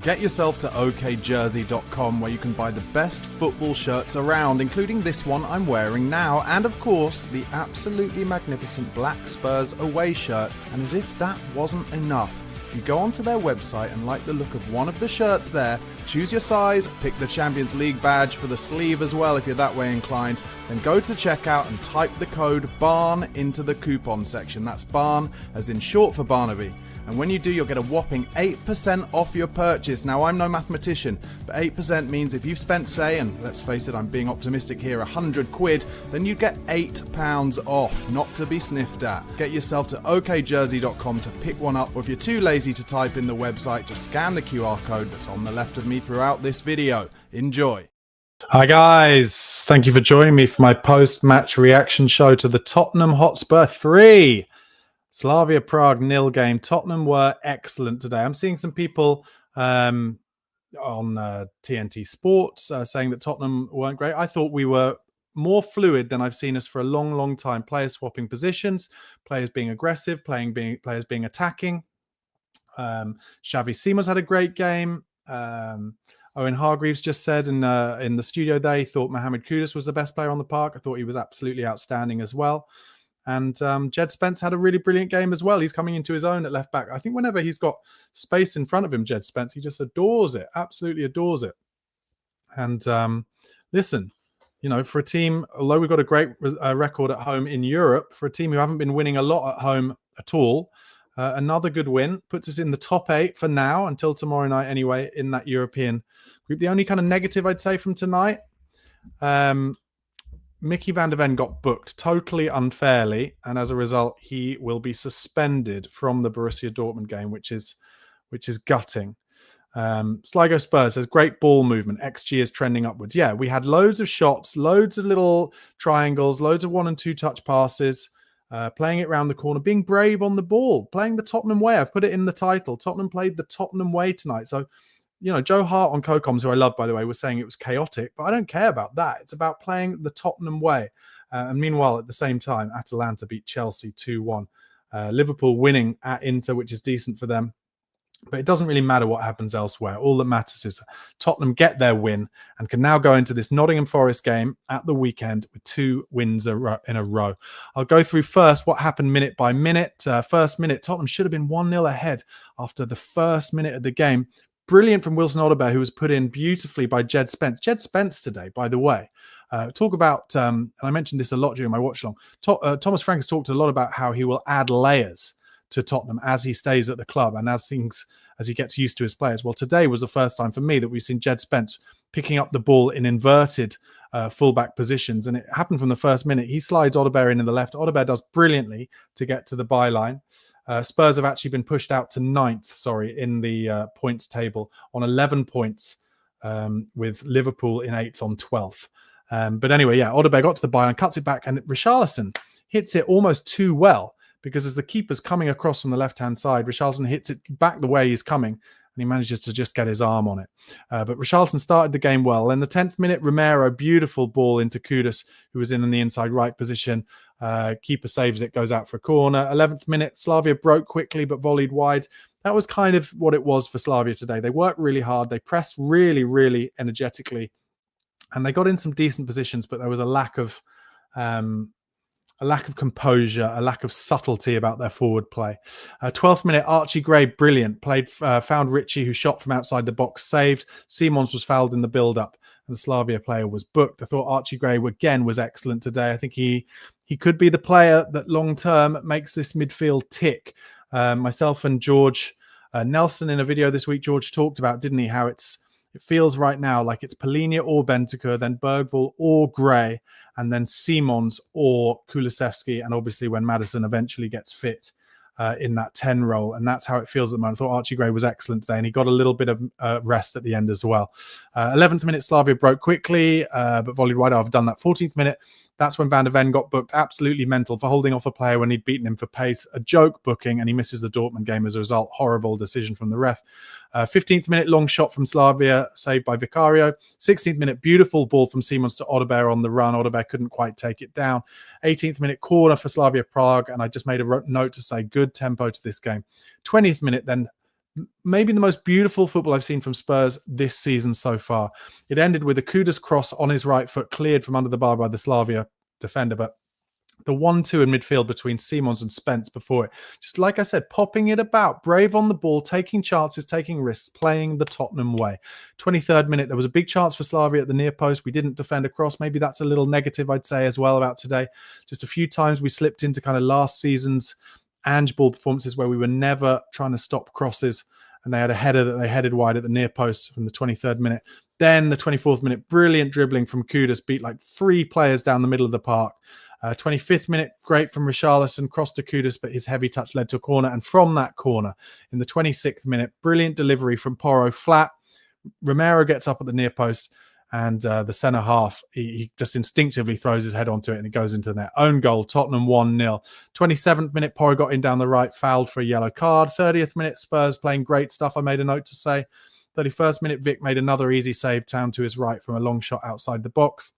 Get yourself to okjersey.com where you can buy the best football shirts around, including this one I'm wearing now, and of course, the absolutely magnificent black Spurs away shirt. And as if that wasn't enough, if you go onto their website and like the look of one of the shirts there, choose your size, pick the Champions League badge for the sleeve as well if you're that way inclined, then go to checkout and type the code BARN into the coupon section. That's BARN as in short for Barnaby. And when you do, you'll get a whopping 8% off your purchase. Now, I'm no mathematician, but 8% means if you've spent, say, and let's face it, I'm being optimistic here, 100 quid, then you get £8 off, not to be sniffed at. Get yourself to okjersey.com to pick one up, or if you're too lazy to type in the website, just scan the QR code that's on the left of me throughout this video. Enjoy. Hi guys, thank you for joining me for my post-match reaction show to the Tottenham Hotspur 3. Slavia Prague 0 game. Tottenham were excellent today. I'm seeing some people on TNT Sports saying that Tottenham weren't great. I thought we were more fluid than I've seen us for a long, long time. Players swapping positions, players being aggressive, players being attacking. Xavi Simons had a great game. Owen Hargreaves just said in the studio there he thought Mohamed Kudus was the best player on the park. I thought he was absolutely outstanding as well. And Jed Spence had a really brilliant game as well. He's coming into his own at left back. I think whenever he's got space in front of him, Jed Spence, he just adores it, absolutely adores it. And listen, you know, for a team, although we've got a great record at home in Europe, for a team who haven't been winning a lot at home at all, another good win puts us in the top 8 for now, until tomorrow night anyway, in that European group. The only kind of negative I'd say from tonight, Mickey van der Ven got booked totally unfairly, and as a result, he will be suspended from the Borussia Dortmund game, which is gutting. Sligo Spurs says great ball movement. XG is trending upwards. Yeah, we had loads of shots, loads of little triangles, loads of 1 and 2 touch passes, playing it around the corner, being brave on the ball, playing the Tottenham way. I've put it in the title. Tottenham played the Tottenham way tonight. So, you know, Joe Hart on CoComs, who I love, by the way, was saying it was chaotic, but I don't care about that. It's about playing the Tottenham way. And meanwhile, at the same time, Atalanta beat Chelsea 2-1. Liverpool winning at Inter, which is decent for them. But it doesn't really matter what happens elsewhere. All that matters is Tottenham get their win and can now go into this Nottingham Forest game at the weekend with 2 wins in a row. I'll go through first what happened minute by minute. First minute, Tottenham should have been 1-0 ahead after the first minute of the game. Brilliant from Wilson Odobert, who was put in beautifully by Jed Spence. Jed Spence today, by the way. Talk about, and I mentioned this a lot during my watch along, Thomas Frank has talked a lot about how he will add layers to Tottenham as he stays at the club and as he gets used to his players. Well, today was the first time for me that we've seen Jed Spence picking up the ball in inverted fullback positions, and it happened from the first minute. He slides Odobert in the left. Odobert does brilliantly to get to the byline. Spurs have actually been pushed out to 9th, in the points table on 11 points, with Liverpool in 8th on 12th. But anyway, yeah, Odobert got to the byline, cuts it back, and Richarlison hits it almost too well, because as the keeper's coming across from the left-hand side, Richarlison hits it back the way he's coming, and he manages to just get his arm on it. But Richarlison started the game well. In the 10th minute, Romero, beautiful ball into Kudus, who was in the inside right position. Keeper saves it, goes out for a corner. 11th minute, Slavia broke quickly but volleyed wide. That was kind of what it was for Slavia today. They worked really hard. They pressed really, really energetically, and they got in some decent positions, but there was a lack of composure, a lack of subtlety about their forward play. 12th minute, Archie Gray, brilliant. Found Richie, who shot from outside the box, saved. Simons was fouled in the build-up, and the Slavia player was booked. I thought Archie Gray, again, was excellent today. I think he could be the player that long-term makes this midfield tick. Myself and George Nelson in a video this week, George talked about, didn't he, how it feels right now like it's Palhinha or Bentancur, then Bergvall or Gray, and then Simons or Kulusevski, and obviously when Maddison eventually gets fit in that 10 role. And that's how it feels at the moment. I thought Archie Gray was excellent today, and he got a little bit of rest at the end as well. 11th minute, Slavia broke quickly, but volleyed wide. I've done that. 14th minute, that's when Van der Ven got booked. Absolutely mental for holding off a player when he'd beaten him for pace. A joke booking, and he misses the Dortmund game as a result. Horrible decision from the ref. 15th minute, long shot from Slavia, saved by Vicario. 16th minute, beautiful ball from Simons to Odobert on the run. Odobert couldn't quite take it down. 18th minute, corner for Slavia Prague, and I just made a note to say good tempo to this game. 20th minute, then maybe the most beautiful football I've seen from Spurs this season so far. It ended with a Kudus cross on his right foot, cleared from under the bar by the Slavia defender, but the 1-2 in midfield between Simons and Spence before it. Just like I said, popping it about, brave on the ball, taking chances, taking risks, playing the Tottenham way. 23rd minute, there was a big chance for Slavia at the near post. We didn't defend across. Maybe that's a little negative, I'd say, as well about today. Just a few times we slipped into kind of last season's Ange ball performances where we were never trying to stop crosses, and they had a header that they headed wide at the near post from the 23rd minute. Then the 24th minute, brilliant dribbling from Kudus, beat like 3 players down the middle of the park. 25th minute, great from Richarlison, cross to Kudus, but his heavy touch led to a corner. And from that corner, in the 26th minute, brilliant delivery from Porro, flat. Romero gets up at the near post, and the centre half, he just instinctively throws his head onto it, and it goes into the net. Own goal, Tottenham 1-0. 27th minute, Porro got in down the right, fouled for a yellow card. 30th minute, Spurs playing great stuff, I made a note to say. 31st minute, Vic made another easy save down to his right from a long shot outside the box.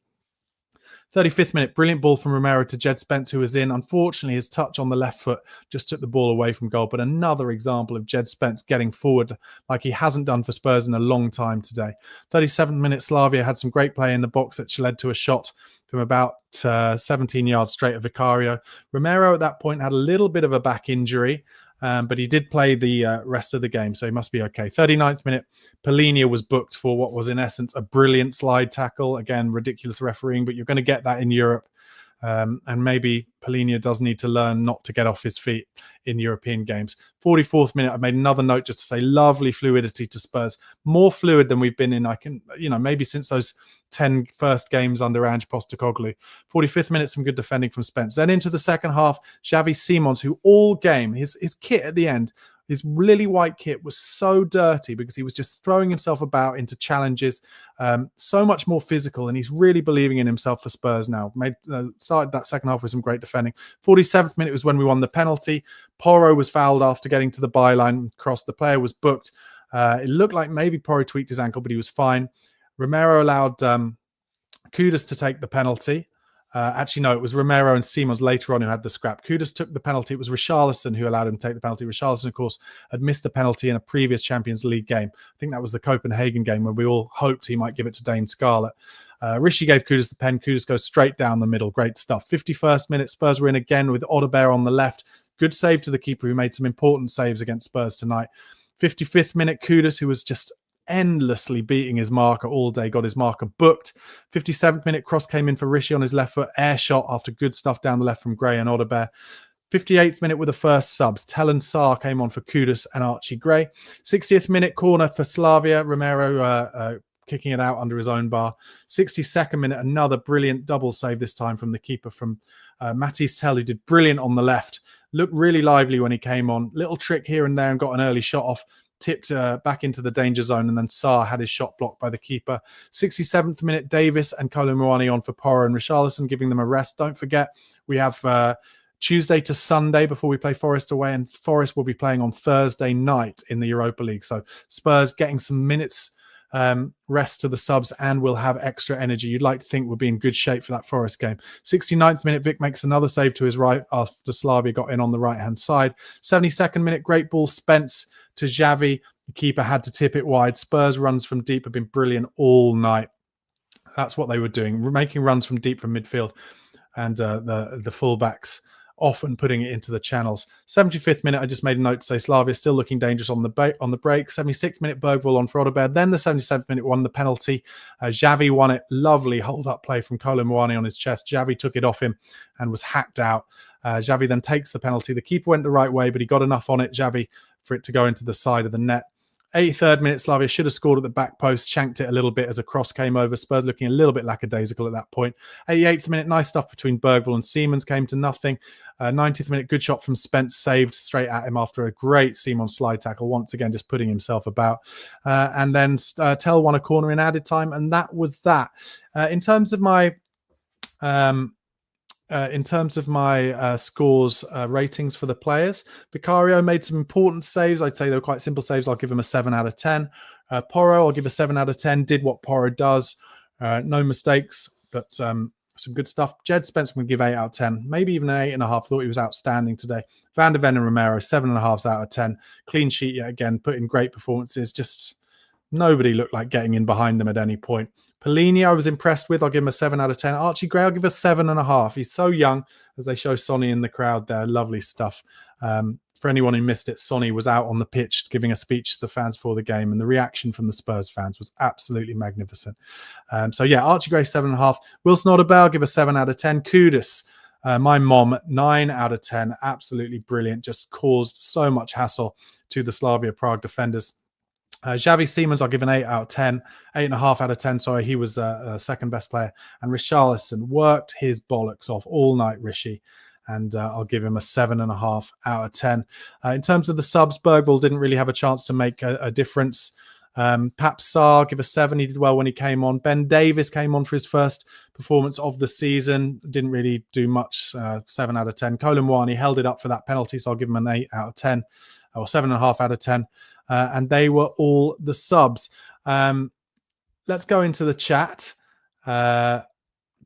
35th minute, brilliant ball from Romero to Jed Spence, who was in. Unfortunately, his touch on the left foot just took the ball away from goal. But another example of Jed Spence getting forward like he hasn't done for Spurs in a long time today. 37th minute, Slavia had some great play in the box that led to a shot from about 17 yards straight at Vicario. Romero at that point had a little bit of a back injury, but he did play the rest of the game, so he must be okay. 39th minute, Polina was booked for what was in essence a brilliant slide tackle. Again, ridiculous refereeing, but you're going to get that in Europe. And maybe Polina does need to learn not to get off his feet in European games. 44th minute, I made another note just to say lovely fluidity to Spurs. More fluid than we've been in, maybe since those 10 first games under Ange Postecoglou. 45th minute, some good defending from Spence. Then into the second half, Xavi Simons, who all game, his kit at the end, his lily white kit was so dirty because he was just throwing himself about into challenges, so much more physical, and he's really believing in himself for Spurs now. Started that second half with some great defending. 47th minute was when we won the penalty. Porro was fouled after getting to the byline, crossed. The player was booked. It looked like maybe Porro tweaked his ankle, but he was fine. Romero allowed Kudus to take the penalty. Actually, no, it was Romero and Simons later on who had the scrap. Kudus took the penalty. It was Richarlison who allowed him to take the penalty. Richarlison, of course, had missed a penalty in a previous Champions League game. I think that was the Copenhagen game where we all hoped he might give it to Dane Scarlett. Rishi gave Kudus the pen. Kudus goes straight down the middle. Great stuff. 51st minute, Spurs were in again with Odebear on the left. Good save to the keeper who made some important saves against Spurs tonight. 55th minute, Kudus, who was just endlessly beating his marker all day, got his marker booked. 57th minute, cross came in for Rishi on his left foot, air shot after good stuff down the left from Gray and Odebear. 58th minute with the first subs, Telen Sarr came on for Kudus and Archie Gray. 60th minute, corner for Slavia, Romero kicking it out under his own bar. 62nd minute, another brilliant double save, this time from the keeper from Matisse Tell, who did brilliant on the left. Looked really lively when he came on. Little trick here and there and got an early shot off. Tipped back into the danger zone, and then Sarr had his shot blocked by the keeper. 67th minute, Davis and Kolo Muani on for Porro and Richarlison, giving them a rest. Don't forget, we have Tuesday to Sunday before we play Forest away, and Forest will be playing on Thursday night in the Europa League. So Spurs getting some minutes rest to the subs, and will have extra energy. You'd like to think we'll be in good shape for that Forest game. 69th minute, Vic makes another save to his right after Slavia got in on the right-hand side. 72nd minute, great ball, Spence to Xavi. The keeper had to tip it wide. Spurs runs from deep have been brilliant all night. That's what they were doing, making runs from deep from midfield, and the fullbacks often putting it into the channels. 75th minute, I just made a note to say Slavia still looking dangerous on the break. 76th minute, Bergvall on for Odebear. Then the 77th minute won the penalty. Xavi won it. Lovely hold-up play from Kolo Muani on his chest. Xavi took it off him and was hacked out. Xavi then takes the penalty. The keeper went the right way, but he got enough on it, Xavi, for it to go into the side of the net. 83rd minute, Slavia should have scored at the back post, shanked it a little bit as a cross came over. Spurs looking a little bit lackadaisical at that point. 88th minute, nice stuff between Bergvall and Simons, came to nothing. 90th minute, good shot from Spence, saved straight at him after a great Simons slide tackle, once again just putting himself about. And then Tell won a corner in added time, and that was that. In terms of my scores ratings for the players, Vicario made some important saves. I'd say they were quite simple saves. I'll give him a 7 out of 10. Porro, I'll give a 7 out of 10. Did what Porro does. No mistakes, but some good stuff. Jed Spence would give 8 out of 10, maybe even an 8.5. Thought he was outstanding today. Van der Ven and Romero, 7.5 out of 10. Clean sheet yet again, put in great performances. Just nobody looked like getting in behind them at any point. Pelini, I was impressed with. I'll give him a 7 out of 10. Archie Gray, I'll give a 7.5. He's so young, as they show Sonny in the crowd there. Lovely stuff. For anyone who missed it, Sonny was out on the pitch giving a speech to the fans for the game, and the reaction from the Spurs fans was absolutely magnificent. So yeah, Archie Gray, 7.5. Wilson Odobel, I'll give a 7 out of 10. Kudus, my mom, 9 out of 10. Absolutely brilliant. Just caused so much hassle to the Slavia Prague defenders. Xavi Simons, I'll give an 8 out of 10, 8.5 out of 10. Sorry, he was second best player. And Richarlison worked his bollocks off all night, Rishi. And I'll give him a 7.5 out of 10. In terms of the subs, Bergvall didn't really have a chance to make a difference. Pap Sarr, give a 7. He did well when he came on. Ben Davis came on for his first performance of the season. Didn't really do much. 7 out of 10. Colin Wani held it up for that penalty, so I'll give him an 8 out of 10. Or 7.5 out of 10. And they were all the subs. Let's go into the chat.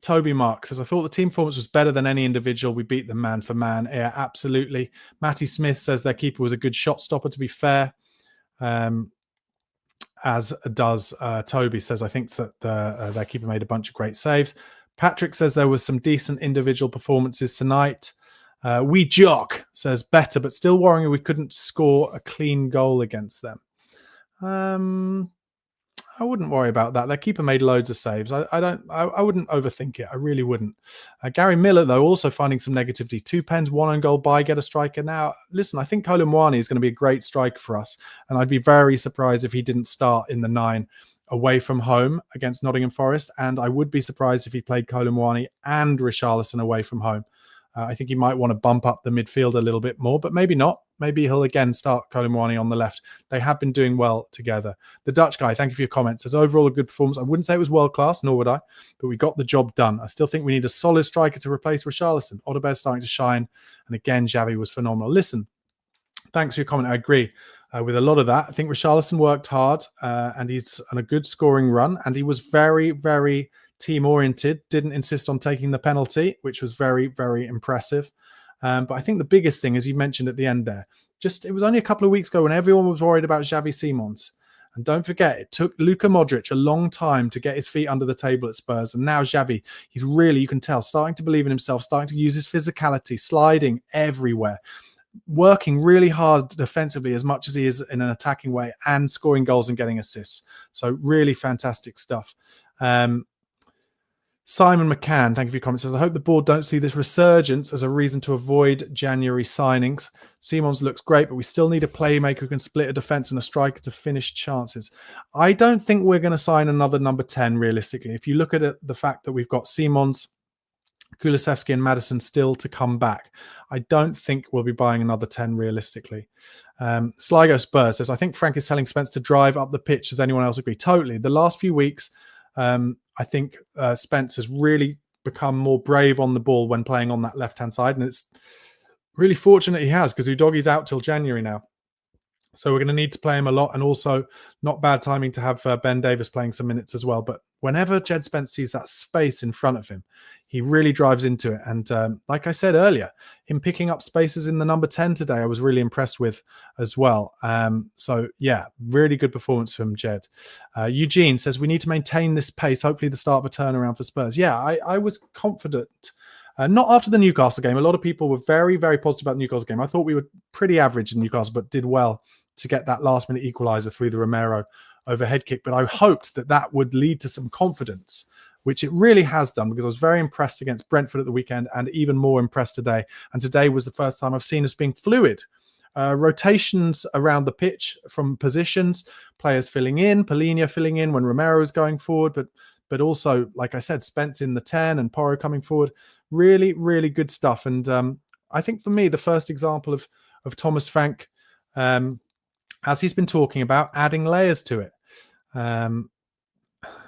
Toby Mark says, I thought the team performance was better than any individual. We beat them man for man. Yeah, absolutely. Matty Smith says their keeper was a good shot stopper, to be fair. As does Toby says, I think that their keeper made a bunch of great saves. Patrick says there was some decent individual performances tonight. We Jock says better, but still worrying we couldn't score a clean goal against them. I wouldn't worry about that. Their keeper made loads of saves. I wouldn't overthink it. I really wouldn't. Gary Miller, though, also finding some negativity. 2 pens, 1 on goal by, get a striker. Now, listen, I think Colin Wani is going to be a great striker for us. And I'd be very surprised if he didn't start in the 9 away from home against Nottingham Forest. And I would be surprised if he played Colin Wani and Richarlison away from home. I think he might want to bump up the midfield a little bit more, but maybe not. Maybe he'll again start Colin Wani on the left. They have been doing well together. The Dutch guy, thank you for your comments. Says overall a good performance. I wouldn't say it was world class, nor would I, but we got the job done. I still think we need a solid striker to replace Richarlison. Odobel's starting to shine, and again, Xavi was phenomenal. Listen, thanks for your comment. I agree with a lot of that. I think Richarlison worked hard, and he's on a good scoring run, and he was very, very team-oriented, didn't insist on taking the penalty, which was very, very impressive. But I think the biggest thing, as you mentioned at the end there, it was only a couple of weeks ago when everyone was worried about Xavi Simons. And don't forget, it took Luka Modric a long time to get his feet under the table at Spurs. And now Xavi, he's really, you can tell, starting to believe in himself, starting to use his physicality, sliding everywhere, working really hard defensively as much as he is in an attacking way, and scoring goals and getting assists. So really fantastic stuff. Simon McCann, thank you for your comments. Says, I hope the board don't see this resurgence as a reason to avoid January signings. Simons looks great, but we still need a playmaker who can split a defence and a striker to finish chances. I don't think we're going to sign another number 10 realistically. If you look at it, the fact that we've got Simons, Kulusevski and Maddison still to come back, I don't think we'll be buying another 10 realistically. Sligo Spurs says, I think Frank is telling Spence to drive up the pitch. Does anyone else agree? Totally. The last few weeks, I think Spence has really become more brave on the ball when playing on that left-hand side. And it's really fortunate he has, because Udogie's out till January now. So we're going to need to play him a lot. And also not bad timing to have Ben Davis playing some minutes as well. But whenever Jed Spence sees that space in front of him, he really drives into it. And like I said earlier, him picking up spaces in the number 10 today, I was really impressed with as well. So yeah, really good performance from Jed. Eugene says, we need to maintain this pace. Hopefully the start of a turnaround for Spurs. Yeah, I was confident. Not after the Newcastle game. A lot of people were very, very positive about the Newcastle game. I thought we were pretty average in Newcastle, but did well to get that last-minute equaliser through the Romero overhead kick. But I hoped that that would lead to some confidence, which it really has done, because I was very impressed against Brentford at the weekend and even more impressed today. And today was the first time I've seen us being fluid. Rotations around the pitch from positions, players filling in, Polina filling in when Romero is going forward, but also, like I said, Spence in the 10 and Porro coming forward. Really, really good stuff. And I think for me, the first example of Thomas Frank, as he's been talking about, adding layers to it.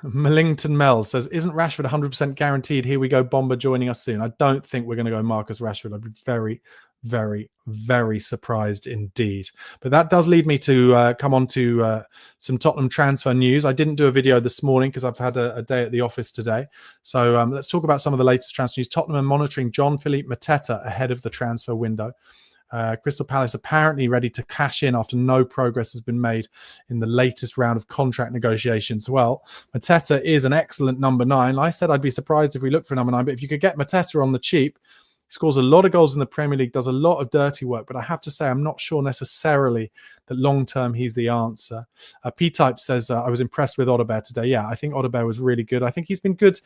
Millington Mel says, isn't Rashford 100% guaranteed? Here we go, Bomber joining us soon. I don't think we're going to go Marcus Rashford. I'd be very, very, very surprised indeed. But that does lead me to come on to some Tottenham transfer news. I didn't do a video this morning because I've had a day at the office today. So let's talk about some of the latest transfer news. Tottenham are monitoring Jean-Philippe Mateta ahead of the transfer window. Crystal Palace apparently ready to cash in after no progress has been made in the latest round of contract negotiations. Well, Mateta is an excellent number 9. I said I'd be surprised if we looked for a number 9, but if you could get Mateta on the cheap, he scores a lot of goals in the Premier League, does a lot of dirty work, but I have to say I'm not sure necessarily that long-term he's the answer. P-Type says, I was impressed with Odegaard today. Yeah, I think Odegaard was really good. I think he's been good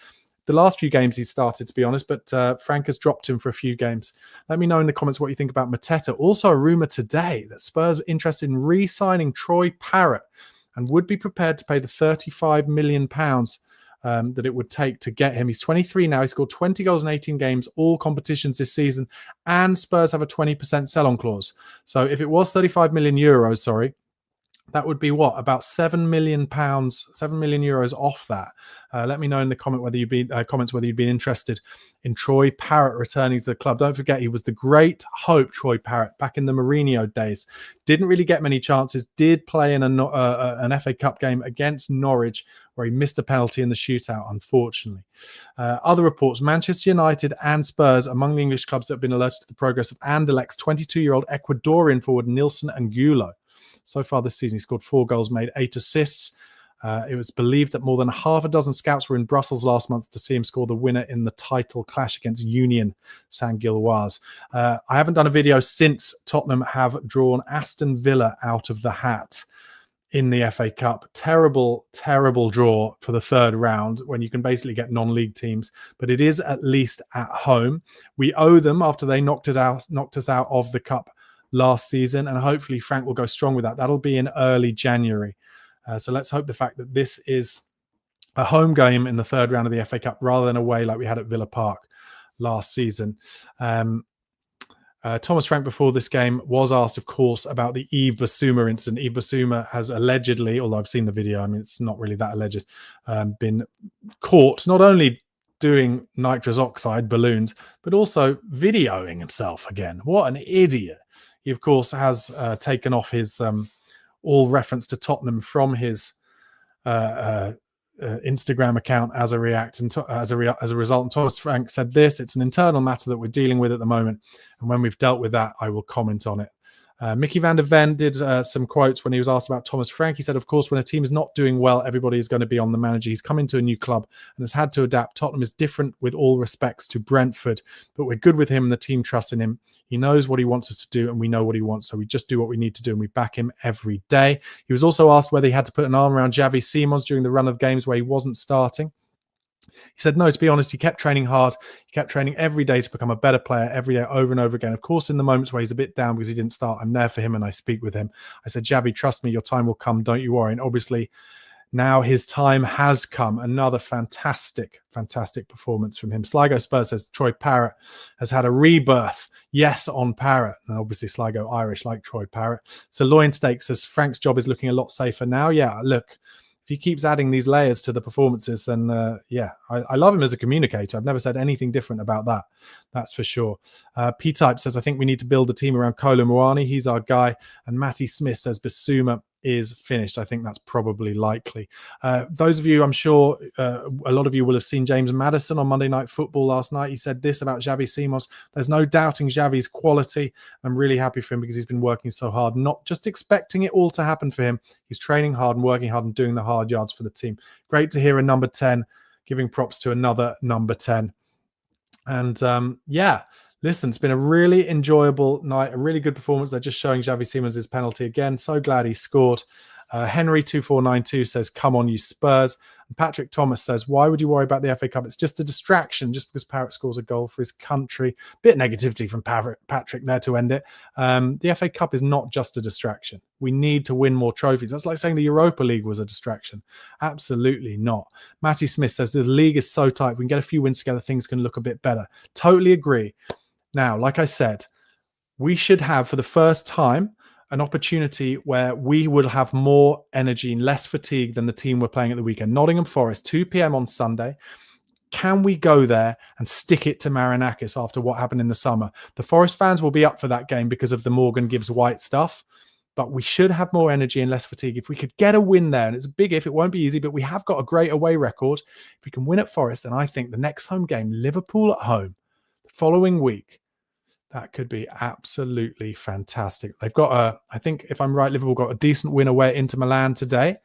the last few games he started, to be honest, but Frank has dropped him for a few games. Let me know in the comments what you think about Mateta. Also, a rumour today that Spurs are interested in re-signing Troy Parrott and would be prepared to pay the £35 million that it would take to get him. He's 23 now. He scored 20 goals in 18 games, all competitions this season, and Spurs have a 20% sell-on clause. So if it was 35 million euros, that would be what? About £7 million, €7 million off that. Let me know in the comments whether you've been interested in Troy Parrott returning to the club. Don't forget, he was the great hope, Troy Parrott, back in the Mourinho days. Didn't really get many chances. Did play in an FA Cup game against Norwich, where he missed a penalty in the shootout, unfortunately. Other reports, Manchester United and Spurs among the English clubs that have been alerted to the progress of Anderlecht's 22-year-old Ecuadorian forward Nilson Angulo. So far this season, he scored 4 goals, made 8 assists. It was believed that more than half a dozen scouts were in Brussels last month to see him score the winner in the title clash against Union Saint-Gilloise. I haven't done a video since Tottenham have drawn Aston Villa out of the hat in the FA Cup. Terrible, terrible draw for the third round when you can basically get non-league teams, but it is at least at home. We owe them after they knocked us out of the Cup last season, and hopefully Frank will go strong with that. That'll be in early January. So let's hope the fact that this is a home game in the third round of the FA Cup rather than away like we had at Villa Park last season. Thomas Frank before this game was asked, of course, about the Yves Bissouma incident. Yves Bissouma has allegedly, although I've seen the video, I mean, it's not really that alleged, been caught not only doing nitrous oxide balloons, but also videoing himself again. What an idiot. He, of course, has taken off his all reference to Tottenham from his Instagram account as a result. And Thomas Frank said this: "It's an internal matter that we're dealing with at the moment, and when we've dealt with that, I will comment on it." Mickey van der Ven did some quotes when he was asked about Thomas Frank. He said, of course, when a team is not doing well, everybody is going to be on the manager. He's come into a new club and has had to adapt. Tottenham is different with all respects to Brentford, but we're good with him and the team trusts in him. He knows what he wants us to do and we know what he wants. So we just do what we need to do and we back him every day. He was also asked whether he had to put an arm around Xavi Simons during the run of games where he wasn't starting. He said, no, to be honest, he kept training hard. He kept training every day to become a better player every day, over and over again. Of course, in the moments where he's a bit down because he didn't start, I'm there for him and I speak with him. I said, Xavi, trust me, your time will come. Don't you worry. And obviously, now his time has come. Another fantastic, fantastic performance from him. Sligo Spurs says Troy Parrott has had a rebirth. Yes, on Parrott. And obviously Sligo Irish like Troy Parrott. So Loin Stake says Frank's job is looking a lot safer now. Yeah, look, if he keeps adding these layers to the performances, then I love him as a communicator. I've never said anything different about that. That's for sure. P-Type says, I think we need to build a team around Kolo Muani. He's our guy. And Matty Smith says Bissouma is finished. I think that's probably likely. Those of you, I'm sure a lot of you will have seen James Maddison on Monday Night Football last night. He said this about Xavi Simons. There's no doubting Xavi's quality. I'm really happy for him because he's been working so hard, not just expecting it all to happen for him. He's training hard and working hard and doing the hard yards for the team. Great to hear a number 10, giving props to another number 10. And listen, it's been a really enjoyable night, a really good performance. They're just showing Xavi Simons' penalty again. So glad he scored. Henry2492 says, come on, you Spurs. And Patrick Thomas says, why would you worry about the FA Cup? It's just a distraction just because Parrott scores a goal for his country. Bit negativity from Patrick there to end it. The FA Cup is not just a distraction. We need to win more trophies. That's like saying the Europa League was a distraction. Absolutely not. Matty Smith says, the league is so tight. If we can get a few wins together, things can look a bit better. Totally agree. Now, like I said, we should have, for the first time, an opportunity where we would have more energy and less fatigue than the team we're playing at the weekend. Nottingham Forest, 2 p.m. on Sunday. Can we go there and stick it to Marinakis after what happened in the summer? The Forest fans will be up for that game because of the Morgan Gibbs White stuff, but we should have more energy and less fatigue. If we could get a win there, and it's a big if, it won't be easy, but we have got a great away record. If we can win at Forest, then I think the next home game, Liverpool at home, the following week, that could be absolutely fantastic. They've got I think if I'm right, Liverpool got a decent win away into Milan today.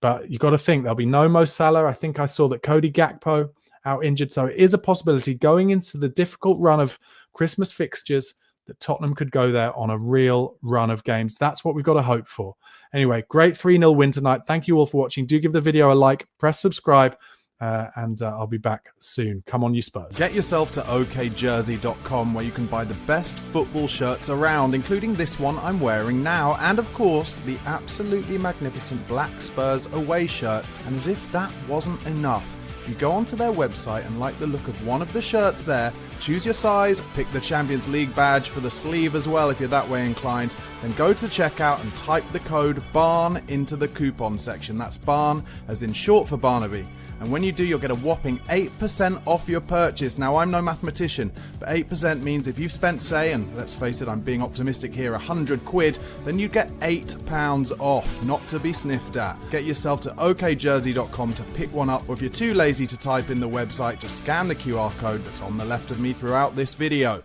But you've got to think there'll be no Mo Salah. I think I saw that Cody Gakpo out injured. So it is a possibility going into the difficult run of Christmas fixtures that Tottenham could go there on a real run of games. That's what we've got to hope for. Anyway, great 3-0 win tonight. Thank you all for watching. Do give the video a like, press subscribe, and I'll be back soon. Come on, you Spurs. Get yourself to okjersey.com where you can buy the best football shirts around, including this one I'm wearing now, and of course, the absolutely magnificent black Spurs away shirt. And as if that wasn't enough, if you go onto their website and like the look of one of the shirts there, choose your size, pick the Champions League badge for the sleeve as well if you're that way inclined, then go to checkout and type the code BARN into the coupon section. That's BARN as in short for Barnaby. And when you do, you'll get a whopping 8% off your purchase. Now, I'm no mathematician, but 8% means if you've spent, say, and let's face it, I'm being optimistic here, 100 quid, then you get £8 off, not to be sniffed at. Get yourself to okjersey.com to pick one up, or if you're too lazy to type in the website, just scan the QR code that's on the left of me throughout this video.